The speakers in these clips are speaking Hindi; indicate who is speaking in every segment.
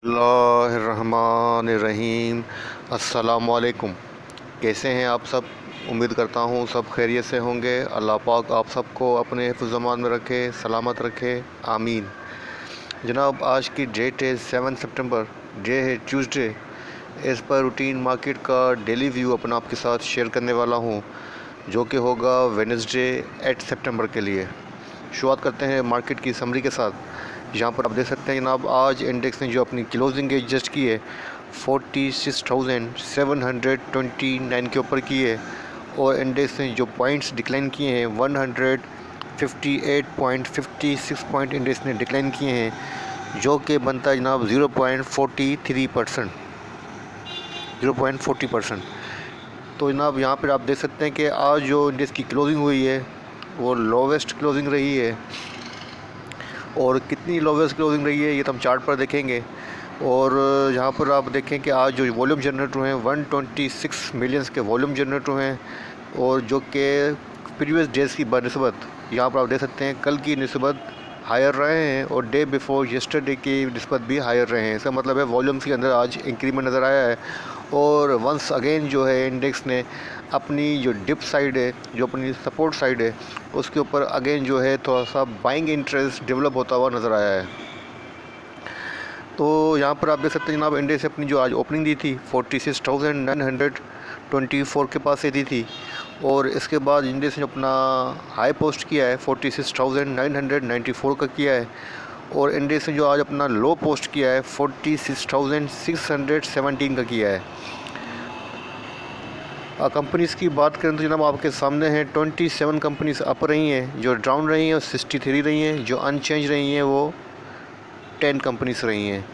Speaker 1: बिस्मिल्लाहिर्रहमानिर्रहीम। अस्सलामुअलैकुम। कैसे हैं आप सब? उम्मीद करता हूँ सब खैरियत से होंगे। अल्लाह पाक आप सबको अपने हिफ्ज़-ओ-अमान में रखे, सलामत रखे, आमीन। जनाब, आज की डेट है 7 सितंबर, डे है ट्यूसडे। इस पर रूटीन मार्केट का डेली व्यू अपना आपके साथ शेयर करने वाला हूँ, जो कि होगा वेडनेसडे 8 सितंबर के लिए। शुरुआत करते हैं मार्केट की समरी के साथ। यहाँ पर आप देख सकते हैं जनाब, आज इंडेक्स ने जो अपनी क्लोजिंग एडजस्ट की है 46,729 के ऊपर की है, और इंडेक्स ने जो पॉइंट्स डिक्लाइन किए हैं 158.56 पॉइंट इंडेक्स ने डिक्लाइन किए हैं, जो कि बनता है जनाब 0.43%। 0.40%। तो जनाब यहाँ पर आप देख सकते हैं कि आज जो इंडेक्स की क्लोजिंग हुई है वो लोवेस्ट क्लोजिंग रही है। और कितनी लोवेस्ट क्लोजिंग रही है ये तो हम चार्ट पर देखेंगे। और यहाँ पर आप देखें कि आज जो वॉल्यूम जनरेट हुए हैं 126 मिलियंस के वॉल्यूम जनरेट हुए हैं, और जो कि प्रीवियस डेज़ की बनस्बत यहाँ पर आप देख सकते हैं कल की निस्बत हायर रहे हैं, और डे बिफोर यस्टरडे की निस्बत भी हायर रहे हैं। इसका मतलब है वॉल्यूम्स के अंदर आज इंक्रीमेंट नज़र आया है। और वंस अगेन जो है इंडेक्स ने अपनी जो डिप साइड है, जो अपनी सपोर्ट साइड है, उसके ऊपर अगेन जो है थोड़ा सा बाइंग इंटरेस्ट डेवलप होता हुआ नज़र आया है। तो यहाँ पर आप देख सकते हैं जनाब, इंडेक्स अपनी जो आज ओपनिंग दी थी 46,924 के पास से दी थी, और इसके बाद इंडेक्स ने अपना हाई पोस्ट किया है 46,994 का किया है, और इंडेक्स ने जो आज अपना लो पोस्ट किया है 46,617 का किया है। कंपनीज़ की बात करें तो जनाब आपके सामने हैं 27 कंपनीज़ अप रही हैं, जो डाउन रही हैं और 63 रही हैं, जो अनचेंज रही हैं वो 10 कंपनीज़ रही हैं।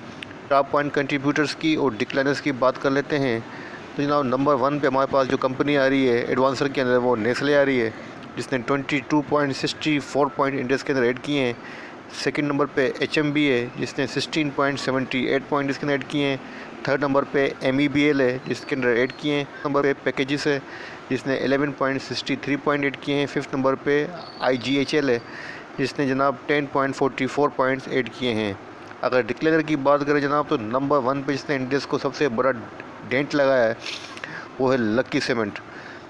Speaker 1: टॉप पॉइंट कंट्रीब्यूटर्स की और डिक्लाइनर्स की बात कर लेते हैं। तो जनाब नंबर 1 पे हमारे पास जो कंपनी आ रही है एडवांसर के अंदर, वो नेस्ले आ रही है, जिसने 22.64 पॉइंट इंडेक्स के अंदर ऐड किए हैं। सेकंड नंबर पे HMB है, जिसने 16.78 पॉइंट इसके अंदर ऐड किए हैं। थर्ड नंबर पे MEBL है, जिसके अंदर ऐड किए हैं। नंबर पे पैकेजेस है, जिसने 11.63 पॉइंट ऐड किए हैं। फिफ्थ नंबर पे IGHL है, जिसने जनाब 10.44 पॉइंट्स ऐड किए हैं। अगर डिक्लेयर की बात करें जनाब, तो नंबर 1 पे जिसने इंडेक्स को सबसे बड़ा डेंट लगाया है वो है लकी सीमेंट,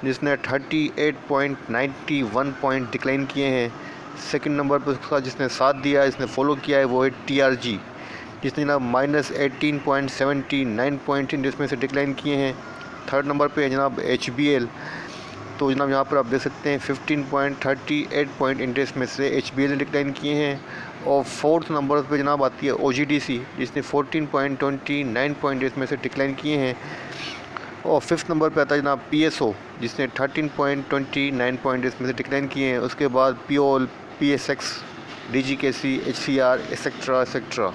Speaker 1: जिसने 38.91 पॉइंट डिक्लाइन किए हैं। सेकंड नंबर पर उसका जिसने साथ दिया, इसने फॉलो किया है, वो है TRG, जिसने जनाब -18.79 पॉइंट इंडेक्स में से डिक्लाइन किए हैं। थर्ड नंबर पे है जनाब HBL। तो जनाब यहाँ पर आप देख सकते हैं 15.38 पॉइंट इंडेक्स में से HBL ने डिक्लाइन किए हैं। और फोर्थ नंबर पे जनाब आती है OGDC, जिसने 14.29 पॉइंट इंडेक्स में से डिक्लाइन किए हैं। और फिफ्थ नंबर पे आता है जनाब PSO, जिसने 13.29 पॉइंट इंडेक्स में से डिक्लाइन किए हैं। उसके बाद POL, PSX, DGKC, HCR etcetera etcetera.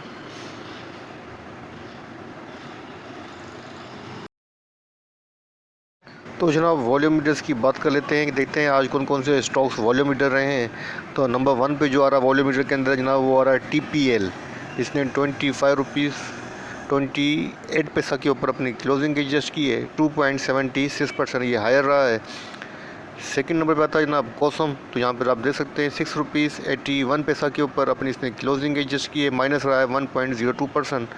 Speaker 1: तो जनाब वॉल्यूम मीटर्स की बात कर लेते हैं कि देखते हैं आज कौन कौन से स्टॉक्स वॉल्यूम मीटर रहे हैं। तो नंबर 1 पे जो आ रहा है वॉल्यूम मीटर के अंदर जनाब, वो आ रहा है TPL, जिसने 25 रुपीज़ 28 पैसा के ऊपर अपनी क्लोजिंग एडजस्ट की है। 2.76% ये हायर रहा है। सेकंड नंबर पे आता है जनाब कोसम। तो यहाँ पर आप देख सकते हैं 6 रुपीज़ 81 पैसा के ऊपर अपनी इसने क्लोजिंग एडजस्ट की है, माइनस रहा है 1.02%।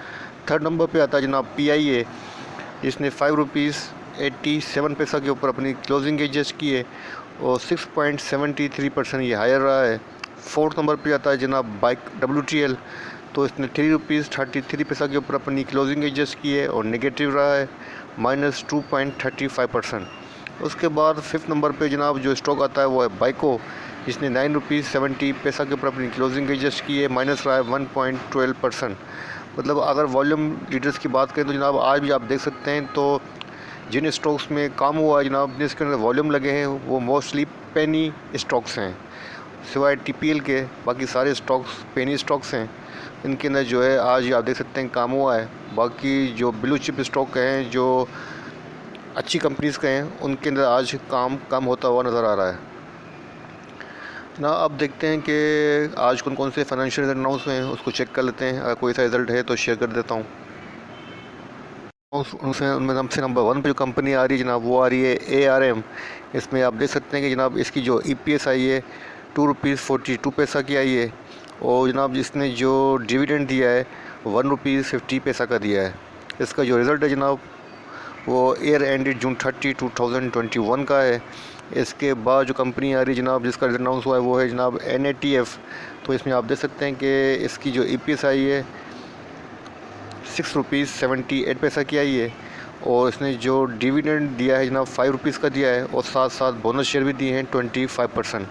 Speaker 1: थर्ड नंबर पे आता है जनाब PIA, जिसने 5 रुपीज़ 87 पैसा के ऊपर अपनी क्लोजिंग एडजस्ट की है, और 6.73% ये हायर रहा है। फोर्थ नंबर पे आता है जनाब बाइक WTL। तो इसने 3 रुपीज़ 33 पैसा के ऊपर अपनी क्लोजिंग एडजस्ट की है, और नेगेटिव रहा है -2.35%। उसके बाद फिफ्थ नंबर पे जनाब जो स्टॉक आता है वो है बाइको, जिसने 9 रुपीज़ 70 पैसा के ऊपर अपनी क्लोजिंग एडजस्ट की है, माइनस रहा है 1.12%। मतलब अगर वॉल्यूम लीडर्स की बात करें तो जनाब आज भी आप देख सकते हैं, तो जिन स्टॉक्स में काम हुआ है जनाब, जिसके अंदर वॉल्यूम लगे हैं, वो मोस्टली पेनी स्टॉक्स हैं। सिवाय TPL के बाकी सारे स्टॉक्स पेनी स्टॉक्स हैं। इनके अंदर जो है आज आप देख सकते हैं काम हुआ है। बाकी जो ब्लू चिप स्टॉक हैं, जो अच्छी कंपनीज़ के हैं, उनके अंदर आज काम कम होता हुआ नज़र आ रहा है ना। अब देखते हैं कि आज कौन कौन से फाइनेंशियल अनाउंस हुए हैं, उसको चेक कर लेते हैं। अगर कोई सा रिज़ल्ट है तो शेयर कर देता हूँ। उनमें सबसे नंबर 1 पे जो कंपनी आ रही है जनाब, वो आ रही है ARM। इसमें आप देख सकते हैं कि जनाब इसकी जो EPS आई है 2 रुपीज़ 42 पैसा की आई है, और जनाब इसने जो डिविडेंड दिया है ₹1.50 का दिया है। इसका जो रिज़ल्ट है जनाब वो ईयर एंडेड जून 30, 2021 का है। इसके बाद जो कंपनी आ रही है जनाब जिसका रिजल्ट अनाउंस हुआ है वो है जनाब NATF। तो इसमें आप देख सकते हैं कि इसकी जो EPS आई है ₹6.78 की आई है, और इसने जो डिविडेंड दिया है जनाब ₹5 का दिया है, और साथ साथ बोनस शेयर भी दिए हैं 25%।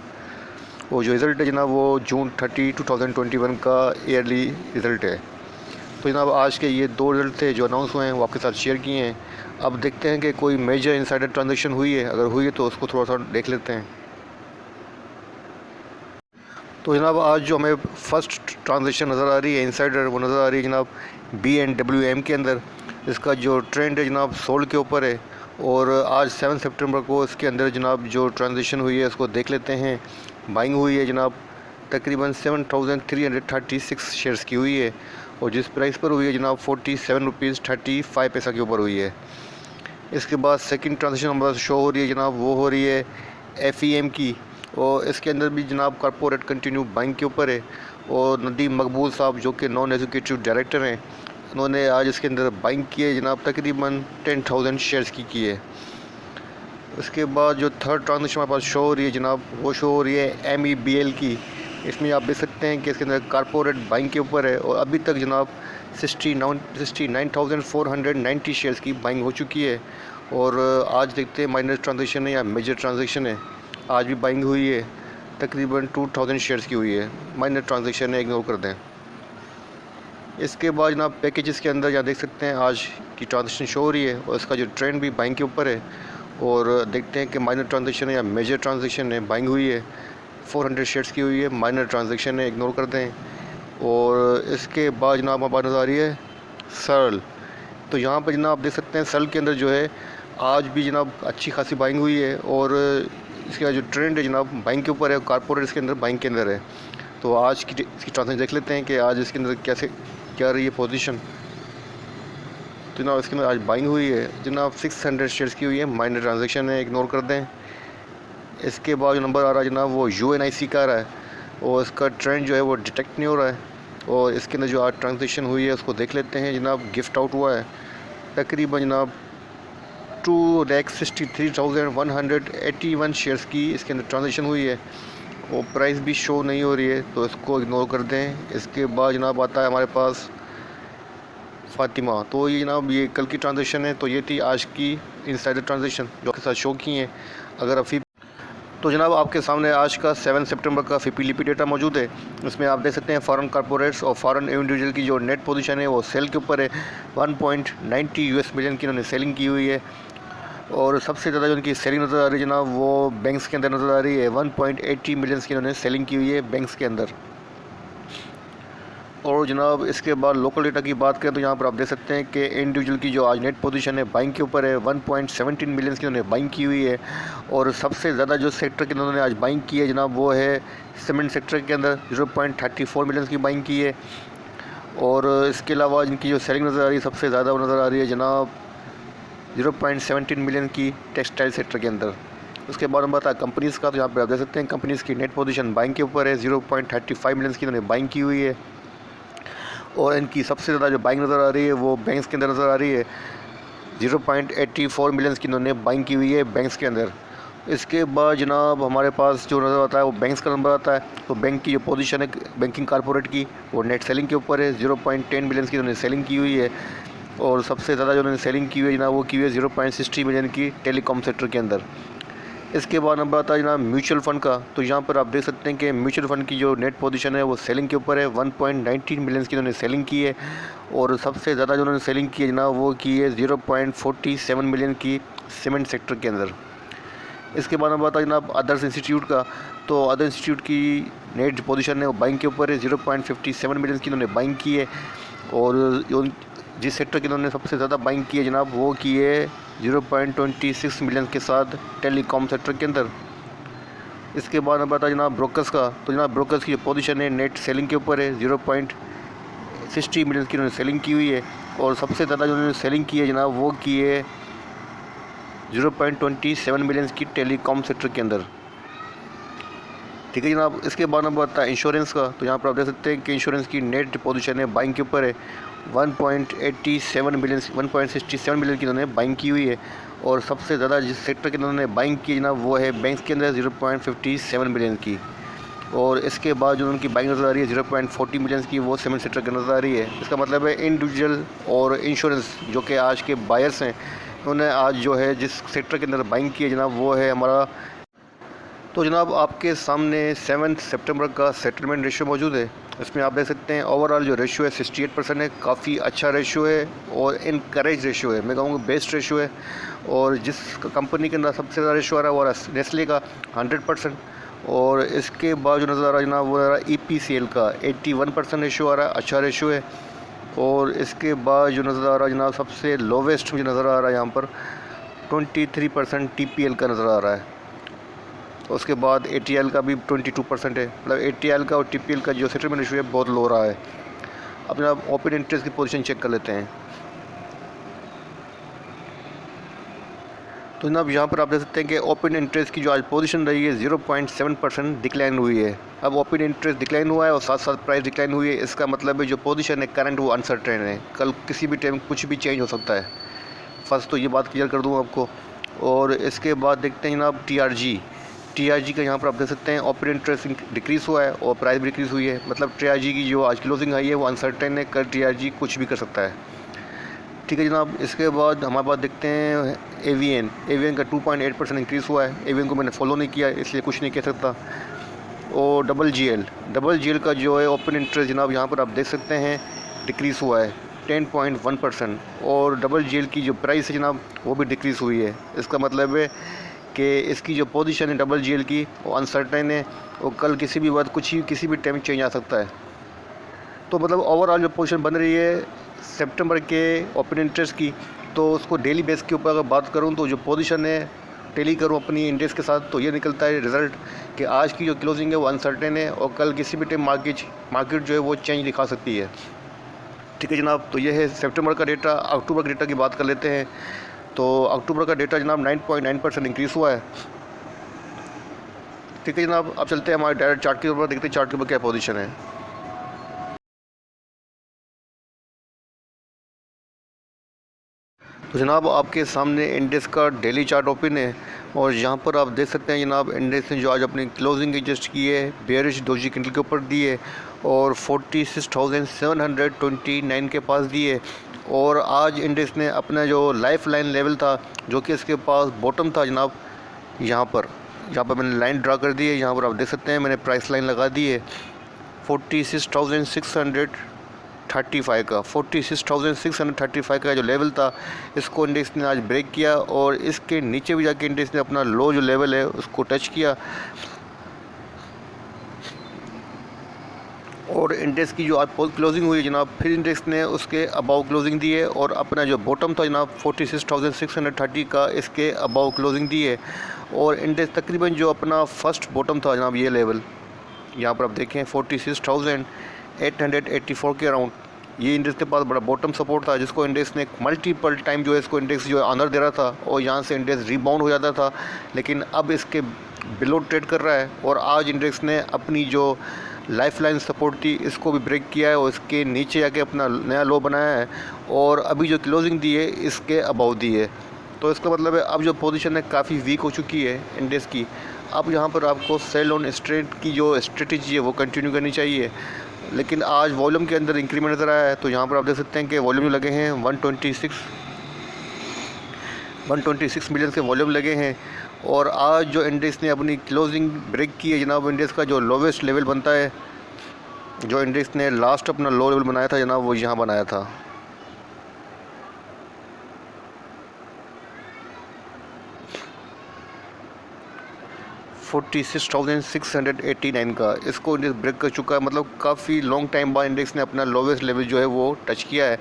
Speaker 1: वो जो रिज़ल्ट है जनाब वो जून 30, 2021 का ईयरली रिज़ल्ट है। तो जनाब आज के ये 2 रिज़ल्ट थे जो अनाउंस हुए हैं, वो आपके साथ शेयर किए हैं। अब देखते हैं कि कोई मेजर इनसाइडर ट्रांजैक्शन हुई है, अगर हुई है तो उसको थोड़ा सा देख लेते हैं। तो जनाब आज जो हमें फ़र्स्ट ट्रांजैक्शन नज़र आ रही है इनसाइडर, वो नज़र आ रही है जनाब BNWM के अंदर। इसका जो ट्रेंड है जनाब सोल्ड के ऊपर है, और आज 7 सितंबर को इसके अंदर जनाब जो ट्रांजैक्शन हुई है उसको देख लेते हैं। बाइंग हुई है जनाब तकरीबन 7336 शेयर्स की हुई है, और जिस प्राइस पर हुई है जनाब ₹47.35 के ऊपर हुई है। इसके बाद सेकंड ट्रांजैक्शन हमारे शो हो रही है जनाब, वो हो रही है FEM की, और इसके अंदर भी जनाब कॉर्पोरेट कंटिन्यू बाइंग के ऊपर है। और नदीम मकबूल साहब जो कि नॉन एग्जीक्यूटिव डायरेक्टर हैं, उन्होंने आज इसके अंदर बाइंग की है जनाब तकरीबन 10,000 शेयर्स की है। उसके बाद जो थर्ड ट्रांजैक्शन हमारे पास शो हो रही है जनाब, वो शो हो रही है MEBL की। इसमें आप देख सकते हैं कि इसके अंदर कॉर्पोरेट बाइंग के ऊपर है, और अभी तक जनाब 69,490 शेयर्स की बाइंग हो चुकी है। और आज देखते हैं माइनर ट्रांजैक्शन है या मेजर ट्रांजैक्शन है। आज भी बाइंग हुई है तकरीबन 2000 शेयर्स की हुई है। माइनर ट्रांजैक्शन है, इग्नोर कर दें। इसके बाद जनाब पैकेजेस के अंदर यहाँ देख सकते हैं आज की ट्रांजैक्शन शो हो रही है, और इसका जो ट्रेंड भी बाइंग के ऊपर है। और देखते हैं कि माइनर ट्रांजैक्शन है या मेजर ट्रांजैक्शन है। बाइंग हुई है 400 शेयर्स की हुई है, माइनर ट्रांजैक्शन है, इग्नोर कर दें। और इसके बाद जनाब हमारे पास नज़र आ रही है सर्ल। तो यहाँ पर जनाब आप देख सकते हैं सर्ल के अंदर जो है आज भी जनाब अच्छी खासी बाइंग हुई है, और इसका जो ट्रेंड है जनाब बाइंग के ऊपर है, कॉर्पोरेट इसके अंदर बाइंग के अंदर है। तो आज की इसकी ट्रांजैक्शन देख लेते हैं कि आज इसके अंदर कैसे क्या रही है पोजीशन। तो जनाब इसके अंदर आज बाइंग हुई है जनाब 600 शेयर्स की हुई है, माइनर ट्रांजैक्शन है, इग्नोर कर दें। इसके बाद जो नंबर आ रहा है जनाब वो UNIC का आ रहा है, और इसका ट्रेंड जो है वो डिटेक्ट नहीं हो रहा है। और इसके अंदर जो आज ट्रांजैक्शन हुई है उसको देख लेते हैं जनाब। गिफ्ट आउट हुआ है तकरीबन जनाब 2,63,181 शेयर्स की इसके अंदर ट्रांजैक्शन हुई है, वो प्राइस भी शो नहीं हो रही है, तो इसको इग्नोर कर दें। इसके बाद जनाब आता है हमारे पास फ़ातिमा। तो ये जनाब ये कल की ट्रांजैक्शन है, तो ये थी आज की इनसाइडर ट्रांजैक्शन जो के साथ शो की हैं। अगर अभी तो जनाब आपके सामने आज का 7 सितंबर का FIPLIPI डेटा मौजूद है। इसमें आप देख सकते हैं फॉरेन कॉर्पोरेट्स और फॉरेन इंडिविजुअल की जो नेट पोजीशन है वो सेल के ऊपर है। 1.90 US मिलियन की इन्होंने सेलिंग की हुई है, और सबसे ज़्यादा जो उनकी सेलिंग नज़र आ रही है जनाब वो बैंक्स के अंदर नज़र आ रही है। 1.80 मिलियन की इन्होंने सेलिंग की हुई है बैंक्स के अंदर। और जनाब इसके बाद लोकल डेटा की बात करें तो यहाँ पर आप देख सकते हैं कि इंडिविजुअल की जो आज नेट पोजीशन है बाइंग के ऊपर है। 1.17 मिलियन की उन्होंने बाइंग की हुई है, और सबसे ज़्यादा जो सेक्टर के उन्होंने आज बाइंग की है जनाब वो है सीमेंट सेक्टर के अंदर 0.34 मिलियन की बाइंग की है। और इसके अलावा इनकी जो सेलिंग नज़र आ रही है सबसे ज़्यादा वो नज़र आ रही है जनाब 0.17 मिलियन की टेक्सटाइल सेक्टर के अंदर। उसके बाद हम बताया कंपनीज़ का, तो यहाँ पर आप देख सकते हैं कंपनीज़ की नेट पोजीशन बाइंग के ऊपर है। 0.35 मिलियन की उन्होंने बाइंग की हुई है, और इनकी सबसे ज़्यादा जो बाइंग नज़र आ रही है वो बैंक्स के अंदर नज़र आ रही है। 0.84 मिलियन की इन्होंने बाइंग की हुई है बैंक्स के अंदर। इसके बाद जनाब हमारे पास जो नज़र आता है वो बैंक्स का नंबर आता है। तो बैंक की जो पोजीशन है बैंकिंग कॉर्पोरेट की वो नेट सेलिंग के ऊपर है। 0.10 मिलियन की उन्होंने सेलिंग की हुई है, और सबसे ज़्यादा जो उन्होंने सेलिंग की हुई है जनाब वो की हुई है 0.60 मिलियन की टेलीकॉम सेक्टर के अंदर। इसके बाद नंबर आता है जनाब म्यूचुअल फ़ंड का। तो यहाँ पर आप देख सकते हैं कि म्यूचुअल फ़ंड की जो नेट पोजीशन है वो सेलिंग के ऊपर है। 1.19 मिलियन की उन्होंने सेलिंग की है, और सबसे ज़्यादा जो उन्होंने सेलिंग की है जनाब वो की है 0.47 मिलियन की सीमेंट सेक्टर के अंदर। इसके बाद नंबर आता है जनाब अदर्स इंस्टीट्यूट का। तो अदर इंस्टीट्यूट की नेट जो पोजीशन है वो बाइंग के ऊपर है। 0.57 मिलियन की उन्होंने बाइंग की है, और जिस सेक्टर की उन्होंने सबसे ज़्यादा बाइंग की है जनाब वो की है 0.26 मिलियन के साथ टेलीकॉम सेक्टर के अंदर। इसके बाद नंबर आता है जनाब ब्रोकर्स का। तो जनाब ब्रोकर्स की जो पोजीशन है नेट सेलिंग के ऊपर है। 0.60 मिलियन की उन्होंने सेलिंग की हुई है, और सबसे ज़्यादा जो उन्होंने सेलिंग की है जनाब वो की है 0.27 मिलियन की टेलीकॉम सेक्टर के अंदर। ठीक है जनाब। इसके बाद नंबर आता है इंश्योरेंस का। तो यहाँ पर आप देख सकते हैं कि इंश्योरेंस की नेट पोजीशन है बाइंग के ऊपर है 1.87 बिलियन 1.67 बिलियन की इन्होंने बाइंग की हुई है। और सबसे ज़्यादा जिस सेक्टर के इन्होंने बाइंग की जनाब वो है बैंक्स के अंदर 0.57 बिलियन की। और इसके बाद जो उनकी बाइंग नज़र आ रही है 0.40 मिलियन की, वो सीमेंट सेक्टर की नज़र आ रही है। इसका मतलब है इंडिविजुअल और इंश्योरेंस जो कि आज के बायर्स हैं उन्होंने आज जो है जिस सेक्टर के अंदर बाइंग की है जनाब वो है हमारा। तो जनाब आपके सामने 7 सितंबर का सेटलमेंट रेशियो मौजूद है। इसमें आप देख सकते हैं ओवरऑल जो रेशियो है 68% है, काफ़ी अच्छा रेशियो है और इनकरेज रेशियो है, मैं कहूँगा बेस्ट रेशियो है। और जिस कंपनी के अंदर सबसे ज़्यादा रेशियो आ रहा है वो आ रहा है नेस्ले का 100%। और इसके बाद जो नज़र आ रहा है जनाब वो आ रहा है EPCL का 81% रेशियो आ रहा है, अच्छा रेशियो है। और इसके बाद जो नज़र आ रहा है जनाब सबसे लोवेस्ट मुझे नज़र आ रहा है यहाँ पर 23% TPL का नज़र आ रहा है। उसके बाद ATL का भी 22% है, मतलब ATL का और TPL का जो सेटलमेंट रेशियो है बहुत लो रहा है। अब जनाब ओपन इंटरेस्ट की पोजीशन चेक कर लेते हैं। तो जनाब यहाँ पर आप देख सकते हैं कि ओपन इंटरेस्ट की जो आज पोजीशन रही है 0.7% डिक्लाइन हुई है। अब ओपन इंटरेस्ट डिक्लाइन हुआ है और साथ साथ प्राइस डिक्लाइन हुई है, इसका मतलब है जो पोजीशन है करंट वो अनसर्टेन है, कल किसी भी टाइम कुछ भी चेंज हो सकता है। फर्स्ट तो ये बात क्लियर कर दूँ आपको। और इसके बाद देखते हैं जनाब TRG का यहाँ पर आप देख सकते हैं ओपन इंटरेस्ट डिक्रीज़ हुआ है और प्राइस भी डिक्रीज़ हुई है, मतलब TRG की जो आज क्लोजिंग आई है वो अनसर्टेन है, कल TRG कुछ भी कर सकता है। ठीक है जनाब। इसके बाद हमारे पास देखते हैं एवीएन का 2.8% इंक्रीज़ हुआ है। एवीएन को मैंने फॉलो नहीं किया इसलिए कुछ नहीं कह सकता। और डबल जी एल का जो है ओपन इंटरेस्ट जनाब यहाँ पर आप देख सकते हैं डिक्रीज़ हुआ है 10.1%। और डबल जी एल की जो प्राइस है जनाब वो भी डिक्रीज़ हुई है। इसका मतलब है कि इसकी जो पोजीशन है डबल जी एल की वो अनसर्टेन है और कल किसी भी वक्त किसी भी टाइम चेंज आ सकता है। तो मतलब ओवरऑल जो पोजीशन बन रही है सितंबर के ओपन इंटरेस्ट की, तो उसको डेली बेस के ऊपर अगर बात करूं तो जो पोजीशन है टेली करूं अपनी इंडेक्स के साथ तो ये निकलता है रिज़ल्ट कि आज की जो क्लोजिंग है वो अनसर्टेन है और कल किसी भी टाइम मार्केट जो है वो चेंज दिखा सकती है। ठीक है जनाब। तो ये है सितंबर का डेटा। अक्टूबर के डेटा की बात कर लेते हैं। तो अक्टूबर का डेटा जनाब 9.9% इंक्रीज़ हुआ है। ठीक है जनाब। अब चलते हैं हमारे डायरेक्ट चार्ट के ऊपर, देखते हैं चार्ट के ऊपर क्या पोजीशन है। तो जनाब आपके सामने इंडेक्स का डेली चार्ट ओपन है और यहाँ पर आप देख सकते हैं जनाब इंडेक्स ने जो आज अपनी क्लोजिंग एडजस्ट की है बेयरिश डोजी कैंडल के ऊपर दी है और 46,729 के पास दी है। और आज इंडेक्स ने अपना जो लाइफ लाइन लेवल था जो कि इसके पास बॉटम था जनाब, यहाँ पर मैंने लाइन ड्रा कर दी है। यहाँ पर आप देख सकते हैं मैंने प्राइस लाइन लगा दी है 46,635 का जो लेवल था इसको इंडेक्स ने आज ब्रेक किया और इसके नीचे भी जाके इंडेक्स ने अपना लो जो लेवल है उसको टच किया। और इंडेक्स की जो आज क्लोजिंग हुई है जनाब फिर इंडेक्स ने उसके अबाव क्लोजिंग दी है और अपना जो बॉटम था जनाब 46,630 का इसके अबाव क्लोजिंग दी है। और इंडेक्स तकरीबन जो अपना फर्स्ट बॉटम था जनाब ये लेवल यहाँ पर आप देखें 46,884 के अराउंड, ये इंडेक्स के पास बड़ा बॉटम सपोर्ट था जिसको इंडेक्स ने मल्टीपल टाइम जो है इसको इंडेक्स जो है ऑनर दे रहा था और यहाँ से इंडेक्स रिबाउंड हो जाता था, लेकिन अब इसके बिलो ट्रेड कर रहा है। और आज इंडेक्स ने अपनी जो लाइफ लाइन सपोर्ट थी इसको भी ब्रेक किया है और इसके नीचे आके अपना नया लो बनाया है और अभी जो क्लोजिंग दी है इसके अबाव दी है। तो इसका मतलब है अब जो पोजीशन है काफ़ी वीक हो चुकी है इंडेक्स की। अब यहाँ पर आपको सेल ऑन स्ट्रेट की जो स्ट्रेटजी है वो कंटिन्यू करनी चाहिए, लेकिन आज वॉल्यूम के अंदर इंक्रीमेंट नज़र आया है। तो यहाँ पर आप देख सकते हैं कि वॉल्यूम जो लगे हैं 126 मिलियन के वॉल्यूम लगे हैं। और आज जो इंडेक्स ने अपनी क्लोजिंग ब्रेक की है जनाब, इंडेक्स का जो लोवेस्ट लेवल बनता है, जो इंडेक्स ने लास्ट अपना लो लेवल बनाया था जनाब वो यहाँ बनाया था 46,689 का, इसको इंडेक्स ब्रेक कर चुका है। मतलब काफ़ी लॉन्ग टाइम बाद इंडेक्स ने अपना लोवेस्ट लेवल जो है वो टच किया है।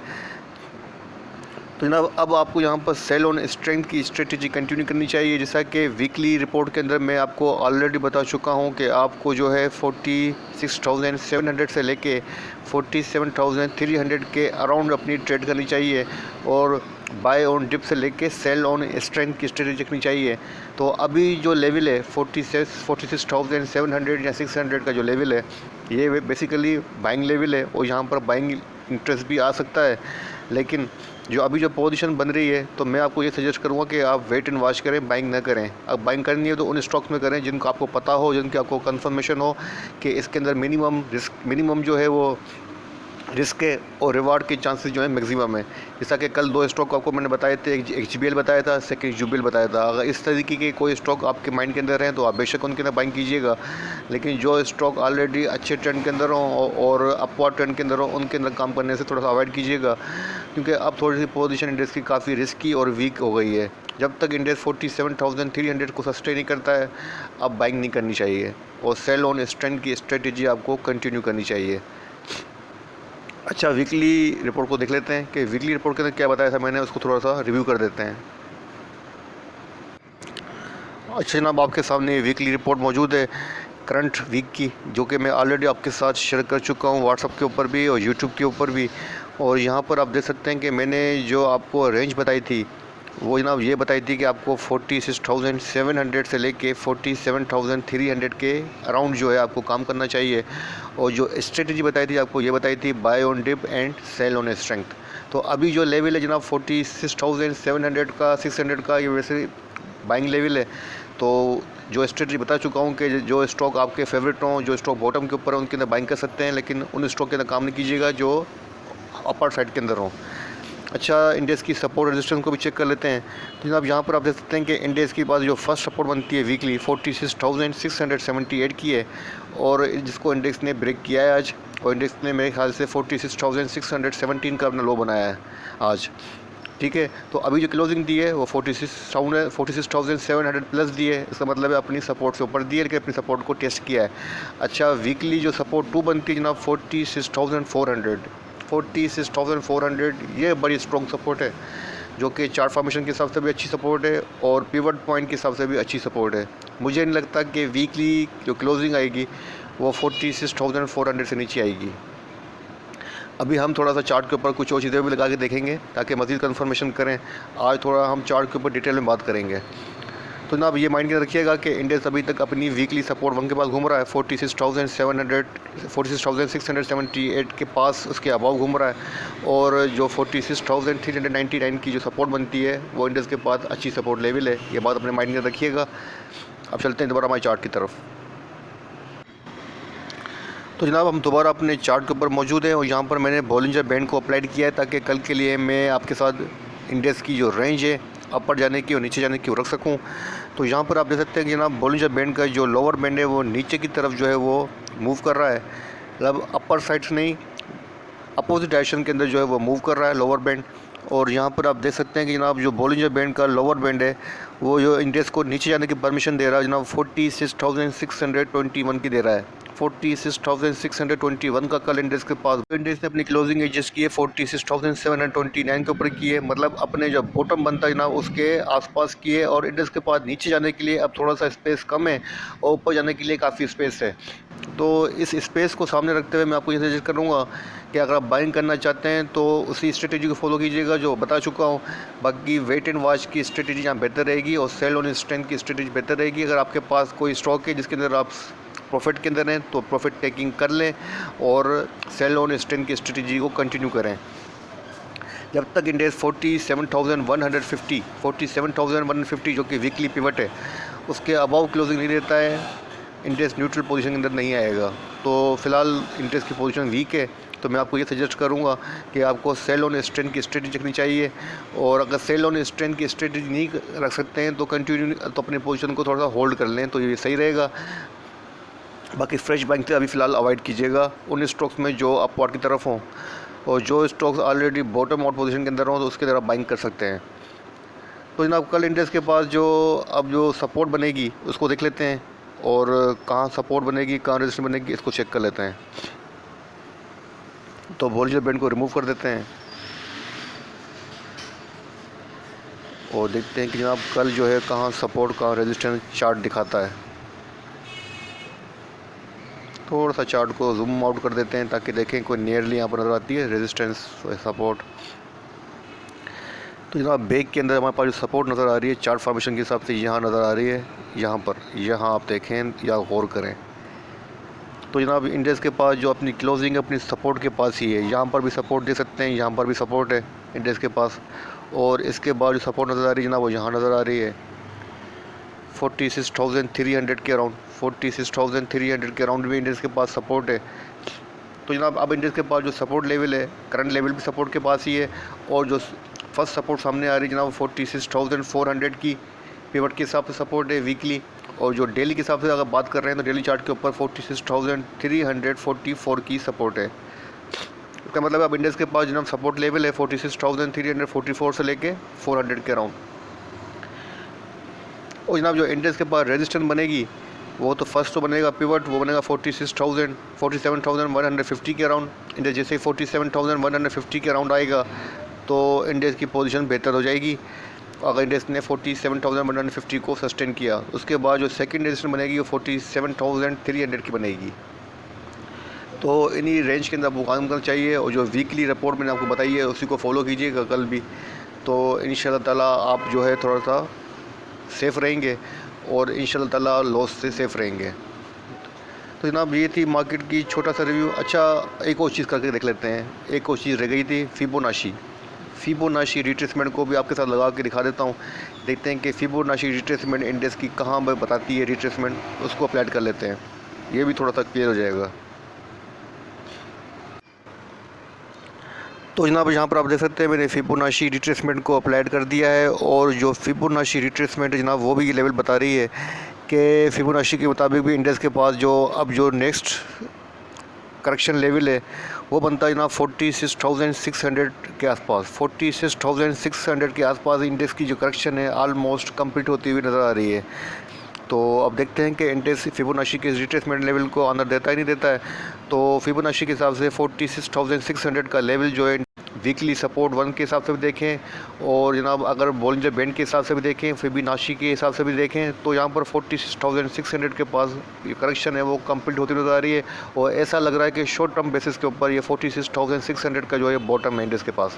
Speaker 1: तो जनाब अब आपको यहाँ पर सेल ऑन स्ट्रेंथ की स्ट्रेटजी कंटिन्यू करनी चाहिए, जैसा कि वीकली रिपोर्ट के अंदर मैं आपको ऑलरेडी बता चुका हूँ कि आपको जो है 46,700 से लेके 47,300 के अराउंड अपनी ट्रेड करनी चाहिए। और बाय ऑन डिप से लेके सेल ऑन स्ट्रेंथ की स्ट्रेटेजी रखनी चाहिए। तो अभी जो लेवल है 46,700 या 600 का जो लेवल है, ये बेसिकली बाइंग लेवल है और यहाँ पर बाइंग इंटरेस्ट भी आ सकता है। लेकिन जो अभी जो पोजीशन बन रही है, तो मैं आपको ये सजेस्ट करूँगा कि आप वेट एंड वॉच करें, बाइंग ना करें। अब बाइंग करनी है तो उन स्टॉक्स में करें जिनको आपको पता हो, जिनकी आपको कंफर्मेशन हो कि इसके अंदर मिनिमम जो है वो रिस्क है और रिवार्ड के चांसेस जो है मैक्सिमम है। जैसा कि कल 2 स्टॉक आपको मैंने बताए थे, एक HBL बताया था, सेकंड जुबिल बताया था। अगर इस तरीके के कोई स्टॉक आपके माइंड के अंदर हैं तो आप बेशक उनके अंदर बाइंग कीजिएगा। लेकिन जो स्टॉक ऑलरेडी अच्छे ट्रेंड के अंदर हों और अपवर्ड ट्रेंड के अंदर हों, उनके अंदर काम करने से थोड़ा सा अवॉइड कीजिएगा, क्योंकि अब थोड़ी सी पोजीशन इंडेक्स की काफ़ी रिस्की और वीक हो गई है। जब तक इंडेक्स 47,300 को सस्टेन नहीं करता है, अब बाइंग नहीं करनी चाहिए और सेल ऑन स्ट्रेंथ की स्ट्रेटेजी आपको कंटिन्यू करनी चाहिए। अच्छा, वीकली रिपोर्ट को देख लेते हैं कि वीकली रिपोर्ट के अंदर क्या बताया था मैंने, उसको थोड़ा सा रिव्यू कर देते हैं। अच्छा जनाब, आपके सामने वीकली रिपोर्ट मौजूद है करंट वीक की, जो कि मैं ऑलरेडी आपके साथ शेयर कर चुका हूँ व्हाट्सअप के ऊपर भी और यूट्यूब के ऊपर भी। और यहाँ पर आप देख सकते हैं कि मैंने जो आपको रेंज बताई थी, वो जनाब ये बताई थी कि आपको 46,700 से लेके 47,300 के अराउंड जो है आपको काम करना चाहिए। और जो स्ट्रेटजी बताई थी आपको, ये बताई थी buy on dip and sell on strength. तो अभी जो लेवल है जनाब 46,700 का 600 का, ये वैसे बाइंग लेवल है। तो जो स्ट्रेटजी बता चुका हूँ कि जो स्टॉक आपके फेवरेट हों, जो स्टॉक बॉटम के ऊपर है, उनके अंदर बाइंग कर सकते हैं, लेकिन उन स्टॉक के अंदर काम नहीं कीजिएगा जो अपर साइड के अंदर हों। अच्छा, इंडेक्स की सपोर्ट रेजिस्टेंस को भी चेक कर लेते हैं। तो जनाब यहाँ पर आप देख सकते हैं कि इंडेक्स के पास जो फर्स्ट सपोर्ट बनती है वीकली 46,678 की है, और जिसको इंडेक्स ने ब्रेक किया है आज। और इंडेक्स ने मेरे ख्याल से 46,617 का अपना लो बनाया है आज। ठीक है, तो अभी जो क्लोजिंग दी है वो 46,700 प्लस दी है। इसका मतलब है अपनी सपोर्ट से ऊपर दी है कि अपनी सपोर्ट को टेस्ट किया है। अच्छा, वीकली जो सपोर्ट 2 बनती है जनाब 46,400, ये बड़ी स्ट्रॉन्ग सपोर्ट है, जो कि चार्ट फॉर्मेशन के हिसाब से भी अच्छी सपोर्ट है और पिवट पॉइंट के हिसाब से भी अच्छी सपोर्ट है। मुझे नहीं लगता कि वीकली जो क्लोजिंग आएगी वो 46,400 से नीचे आएगी। अभी हम थोड़ा सा चार्ट के ऊपर कुछ और चीज़ें भी लगा के देखेंगे ताकि मज़ीद कंफर्मेशन करें। आज थोड़ा हम चार्ट के ऊपर डिटेल में बात करेंगे। तो जनाब ये माइंड में रखिएगा कि इंडेक्स अभी तक अपनी वीकली सपोर्ट 1 के पास घूम रहा है, 46,678 के पास उसके अबाव घूम रहा है। और जो 46,399 की जो सपोर्ट बनती है वो इंडेक्स के पास अच्छी सपोर्ट लेवल है। ये बात अपने माइंड में रखिएगा। अब चलते हैं दोबारा हमारे चार्ट की तरफ। तो जनाब हम दोबारा अपने चार्ट के ऊपर मौजूद हैं और यहाँ पर मैंने बॉलिंजर बैंड को अप्लाइड किया है ताकि कल के लिए मैं आपके साथ इंडेक्स की जो रेंज है अपर जाने की और नीचे जाने की वो रख सकूँ। तो यहाँ पर आप देख सकते हैं कि जनाब बॉलिंजर बैंड का जो लोअर बैंड है वो नीचे की तरफ जो है वो मूव कर रहा है, मतलब अपर साइड से नहीं, अपोजिट डायरेक्शन के अंदर जो है वो मूव कर रहा है लोअर बैंड। और यहाँ पर आप देख सकते हैं कि जनाब जो बॉलिंजर बैंड का लोअर बैंड है वो जो इंडेक्स को नीचे जाने की परमिशन दे रहा है जनाब 46,621 की दे रहा है। 46,621 का कल इंडेक्स के पास, इंडेक्स ने अपनी क्लोजिंग एडजस्ट की है 46,729 के ऊपर की है, मतलब अपने जो बॉटम बनता है ना उसके आसपास की है। और इंडेक्स के पास नीचे जाने के लिए अब थोड़ा सा स्पेस कम है और ऊपर जाने के लिए काफ़ी स्पेस है। तो इस स्पेस को सामने रखते हुए मैं आपको ये सजेस्ट करूँगा कि अगर आप बाइंग करना चाहते हैं तो उसी स्ट्रेटेजी को फॉलो कीजिएगा जो बता चुका हूँ। बाकी वेट एंड वॉच की स्ट्रेटेजी यहाँ बेहतर रहेगी और सेल ऑन स्ट्रेंथ की स्ट्रेटेजी बेहतर रहेगी। अगर आपके पास कोई स्टॉक है जिसके अंदर आप प्रॉफिट के अंदर हैं तो प्रॉफिट टेकिंग कर लें और सेल ऑन स्ट्रेंथ की स्ट्रेटेजी को कंटिन्यू करें जब तक इंडेक्स 47,150 जो कि वीकली पिवट है उसके अबाव क्लोजिंग नहीं देता है, इंडेक्स न्यूट्रल पोजीशन के अंदर नहीं आएगा। तो फ़िलहाल इंडेक्स की पोजीशन वीक है, तो मैं आपको ये सजेस्ट करूँगा कि आपको सेल ऑन स्ट्रेंथ की स्ट्रेटेजी रखनी चाहिए। और अगर सेल ऑन स्ट्रेंथ की स्ट्रेटेजी नहीं रख सकते हैं तो कंटिन्यू तो अपनी पोजीशन को थोड़ा सा होल्ड कर लें, तो ये सही रहेगा। बाकी फ्रेश बाइंग से अभी फ़िलहाल अवॉइड कीजिएगा उन स्टॉक्स में जो अपवर्ड की तरफ हों, और जो stocks already bottom out position के अंदर हों तो उसकी तरफ बाइंग कर सकते हैं। तो जनाब कल इंडेक्स के पास जो सपोर्ट बनेगी उसको देख लेते हैं और कहाँ सपोर्ट बनेगी कहाँ रेजिस्टेंस बनेगी इसको चेक कर लेते हैं। तो बॉलिंजर बैंड को रिमूव कर देते हैं और देखते हैं कि जनाब कल जो है कहाँ सपोर्ट कहाँ रेजिस्टेंस चार्ट दिखाता है। थोड़ा सा चार्ट को जूम आउट कर देते हैं ताकि देखें कोई नियरली यहाँ पर नज़र आती है रेजिस्टेंस सपोर्ट। तो जनाब बैग के अंदर हमारे पास जो सपोर्ट नज़र आ रही है चार्ट फॉर्मेशन के हिसाब से यहाँ नज़र आ रही है, यहाँ पर, यहाँ आप देखें या गौर करें। तो जनाब इंडेक्स के पास जो अपनी क्लोजिंग अपनी सपोर्ट के पास ही है, यहाँ पर भी सपोर्ट दे सकते हैं, यहाँ पर भी सपोर्ट है इंडेक्स के पास। और इसके बाद जो सपोर्ट नज़र आ रही है जनाब वो यहाँ नज़र आ रही है 46,300 के अराउंड, 46,300 के अराउंड भी इंडेक्स के पास सपोर्ट है। तो जनाब अब इंडेक्स के पास जो सपोर्ट लेवल है, करंट लेवल भी सपोर्ट के पास ही है, और जो फर्स्ट सपोर्ट सामने आ रही है जनाब 46,400 की पिवट के हिसाब से सपोर्ट है वीकली। और जो डेली के हिसाब से अगर बात कर रहे हैं तो डेली चार्ट के ऊपर 46,344 की सपोर्ट है। इसका मतलब अब इंडेक्स के पास जनाब सपोर्ट लेवल है 46,344 से लेके 400 के अराउंड। और जनाब जो इंडेक्स के पास रेजिस्टेंस बनेगी वो तो फर्स्ट तो बनेगा पिवट, वो बनेगा 47,150 के अराउंड। इंडेक्स जैसे ही 47,150 के अराउंड आएगा तो इंडेक्स की पोजीशन बेहतर हो जाएगी। अगर इंडेक्स ने 47,150 को सस्टेन किया, उसके बाद जो सेकंड रेजिस्टेंस बनेगी वो 47,300 की बनेगी। तो इन्हीं रेंज के अंदर आपको काम करना चाहिए, और जो वीकली रिपोर्ट मैंने आपको बताई है उसी को फॉलो कीजिएगा कल भी, तो इंशाल्लाह ताला आप जो है थोड़ा सा सेफ़ रहेंगे और इंशाल्लाह ताला लॉस से सेफ़ रहेंगे। तो जनाब ये थी मार्केट की छोटा सा रिव्यू। अच्छा एक और चीज़ करके देख लेते हैं, एक और चीज़ रह गई थी फिबोनाची रिट्रेसमेंट को भी आपके साथ लगा के दिखा देता हूँ। देखते हैं कि फिबोनाची रिट्रेसमेंट इंडेक्स की कहाँ पर बताती है रिट्रेसमेंट, उसको अप्लाई कर लेते हैं, ये भी थोड़ा सा क्लियर हो जाएगा। तो जनाब यहाँ पर आप देख सकते हैं मैंने फिबोनाची रिट्रेसमेंट को अप्लाइड कर दिया है, और जो फिबोनाची रिट्रेसमेंट है जनाब वो भी लेवल बता रही है कि फिबोनाची के मुताबिक भी इंडेक्स के पास जो अब जो नेक्स्ट करेक्शन लेवल है वो बनता है जनाब 46,600 के आसपास। 46,600 के आसपास इंडेक्स की जो करेक्शन है ऑलमोस्ट कंप्लीट होती हुई नज़र आ रही है। तो अब देखते हैं कि इंडेक्स फिबोनाची के रिट्रेसमेंट लेवल को अंदर देता ही नहीं देता है। तो फिबोनाची के हिसाब से 46,600 का लेवल जो है वीकली सपोर्ट 1 के हिसाब से भी देखें, और जनाब अगर बॉलिंजर बैंड के हिसाब से भी देखें, फिबोनाची के हिसाब से भी देखें, तो यहाँ पर 46,600 के पास ये करेक्शन है वो कंप्लीट होती नज़र आ रही है। और ऐसा लग रहा है कि शॉर्ट टर्म बेसिस के ऊपर ये 46,600 का जो है बॉटम है इंडेक्स के पास।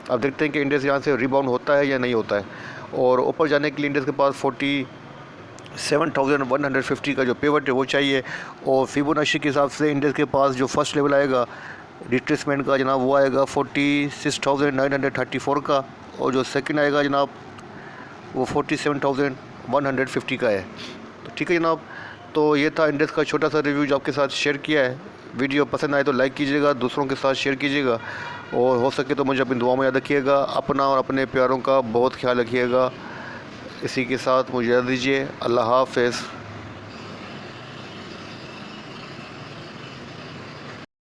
Speaker 1: अब देखते हैं कि इंडेक्स यहाँ से रिबाउंड होता है या नहीं होता है, और ऊपर जाने के लिए इंडेक्स के पास 47,150 का जो पिवट है वो चाहिए। और फिबोनाची के हिसाब से इंडेक्स के पास जो फर्स्ट लेवल आएगा रिट्रेसमेंट का जनाब वो आएगा 46,934 का, और जो सेकंड आएगा जनाब वो 47,150 का है। तो ठीक है जनाब, तो ये था इंडेक्स का छोटा सा रिव्यू जो आपके साथ शेयर किया है। वीडियो पसंद आए तो लाइक कीजिएगा, दूसरों के साथ शेयर कीजिएगा, और हो सके तो मुझे अपनी दुआ में याद रखिएगा। अपना और अपने प्यारों का बहुत ख्याल रखिएगा। इसी के साथ मुझे याद दीजिए, अल्लाह हाफ़िज़।